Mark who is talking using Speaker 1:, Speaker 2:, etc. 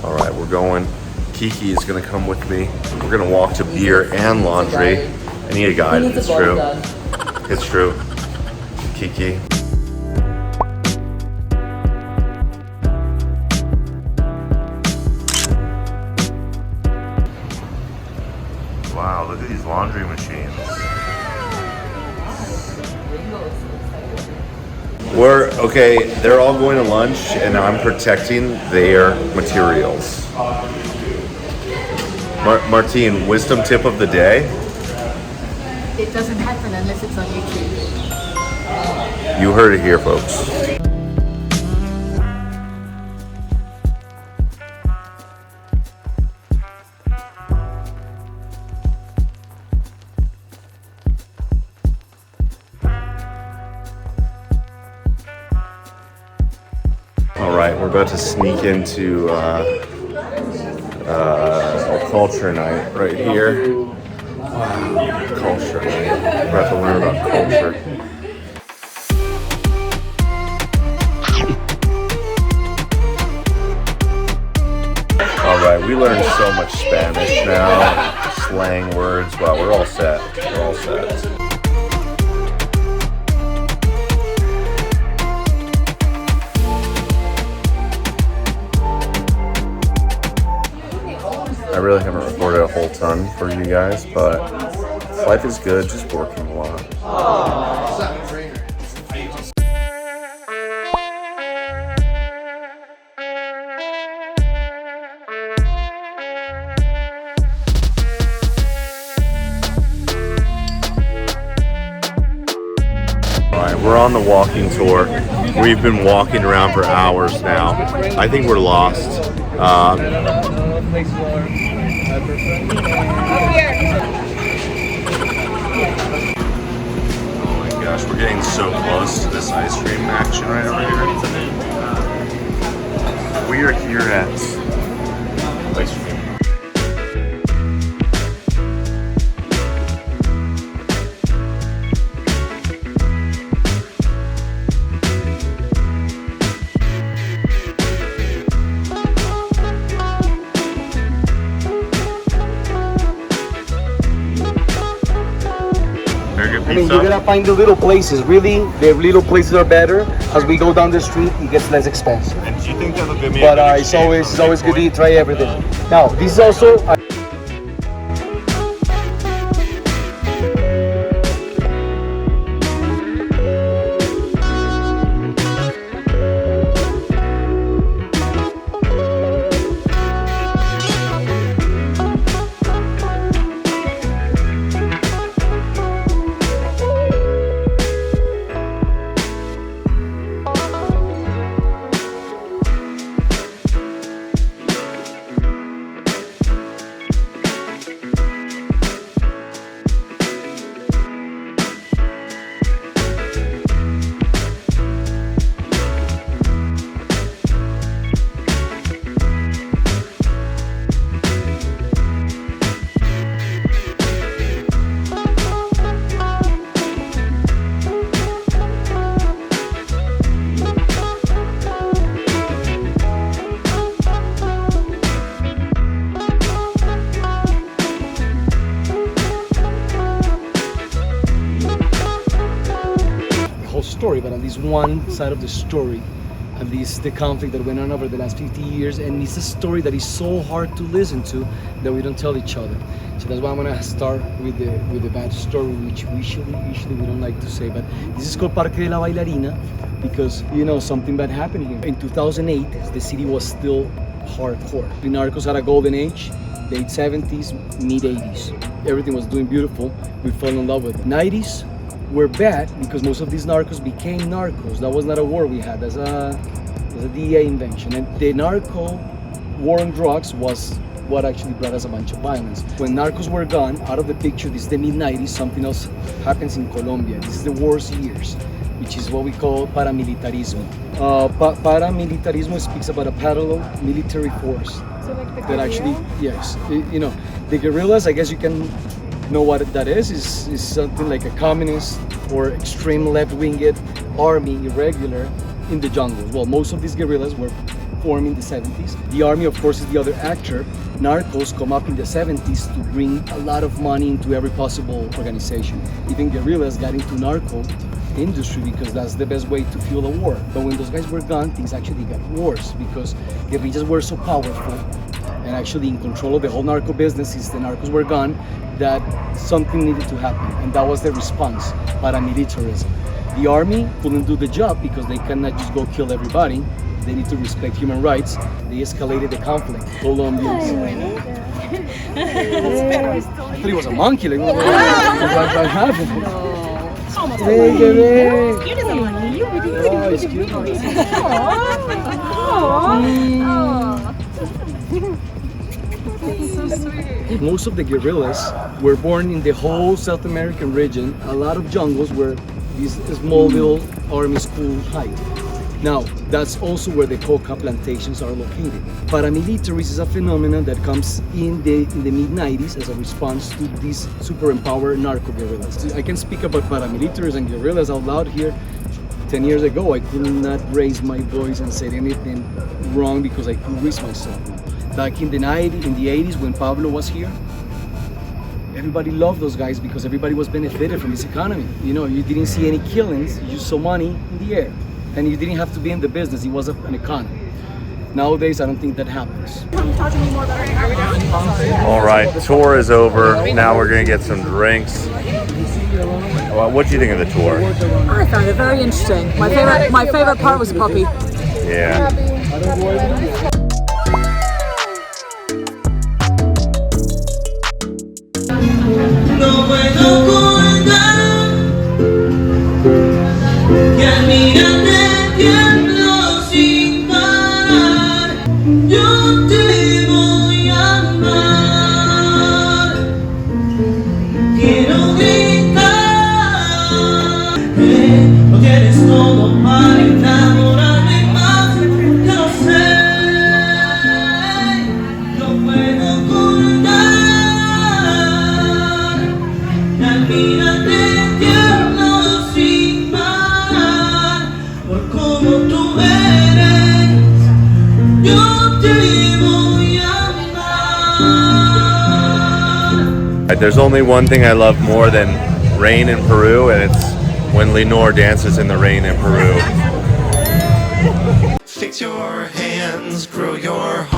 Speaker 1: All right, we're going. Kiki is gonna come with me. We're gonna walk to beer and laundry. I need a guide. It's true. It's true. Kiki. Wow, look at these laundry machines. They're all going to lunch and I'm protecting their materials. Martine, wisdom tip of the day?
Speaker 2: It doesn't happen unless it's on YouTube.
Speaker 1: You heard it here, folks. All right, we're about to sneak into a culture night right here. Wow, culture night. We're about to learn about culture. All right, we learned so much Spanish now, slang words. Wow, we're all set. We're all set. I really haven't recorded a whole ton for you guys, but life is good, just working a lot. Alright, we're on the walking tour. We've been walking around for hours now. I think we're lost. Oh my gosh, we're getting so close to this ice cream action right over here. We are here at ice cream.
Speaker 3: I mean, you're gonna find the little places. Really, the little places are better. As we go down the street, it gets less expensive.
Speaker 1: And do you think that'll give me
Speaker 3: but it's always good to try everything. Now, this is also. Story, but on this one side of the story, and this the conflict that went on over the last 50 years, and it's a story that is so hard to listen to that we don't tell each other. So that's why I'm gonna start with the bad story, which usually we don't like to say. But this is called Parque de la Bailarina because something bad happened here. In 2008, the city was still hardcore. The narcos had a golden age, late 70s, mid 80s. Everything was doing beautiful. We fell in love with it. 90s. Were bad because most of these narcos became narcos. That was not a war we had. That's a DEA invention. And the narco war on drugs was what actually brought us a bunch of violence. When narcos were gone out of the picture, this is the mid-90s, something else happens in Colombia. This is the worst years, which is what we call paramilitarismo. Paramilitarismo speaks about a parallel military force.
Speaker 2: So like the
Speaker 3: that actually, yes, the guerrillas, I guess you can know what that is something like a communist or extreme left-winged army, irregular, in the jungle. Well, most of these guerrillas were formed in the 70s. The army, of course, is the other actor. Narcos come up in the 70s to bring a lot of money into every possible organization. Even guerrillas got into narco industry because that's the best way to fuel a war. But when those guys were gone, things actually got worse because guerrillas were so powerful and actually in control of the whole narco business since the narcos were gone, that something needed to happen, and that was the response, paramilitarism. The army couldn't do the job because they cannot just go kill everybody. They need to respect human rights. They escalated the conflict. Colombians. I thought he was a monkey. Like, what happened? Hey, baby.
Speaker 2: Cute as a monkey.
Speaker 3: Oh, it's cute.
Speaker 2: So sweet.
Speaker 3: Most of the guerrillas were born in the whole South American region. A lot of jungles where these small little army schools hide. Now, that's also where the coca plantations are located. Paramilitaries is a phenomenon that comes in the mid-90s as a response to these super empowered narco guerrillas. I can speak about paramilitaries and guerrillas out loud here. 10 years ago, I could not raise my voice and say anything wrong because I could risk myself. Back in the 80s when Pablo was here, everybody loved those guys because everybody was benefited from this economy. You know, you didn't see any killings, you just saw money in the air. And you didn't have to be in the business, it was an economy. Nowadays, I don't think that happens.
Speaker 1: All right, tour is over. Now we're gonna get some drinks. Well, what do you think of the tour?
Speaker 4: I found it very interesting. My favorite part was the puppy.
Speaker 1: Yeah.
Speaker 5: No puedo ocultar que al mirarte tiemblo sin parar. Yo te voy a amar. Quiero gritar que lo tienes todo para enamorarme más. Yo lo sé. No puedo ocultar. Mírate tierno sin parar, por como tú eres, yo te voy a amar.
Speaker 1: There's only one thing I love more than rain in Peru, and it's when Lenore dances in the rain in Peru.
Speaker 5: Fix your hands, grow your heart.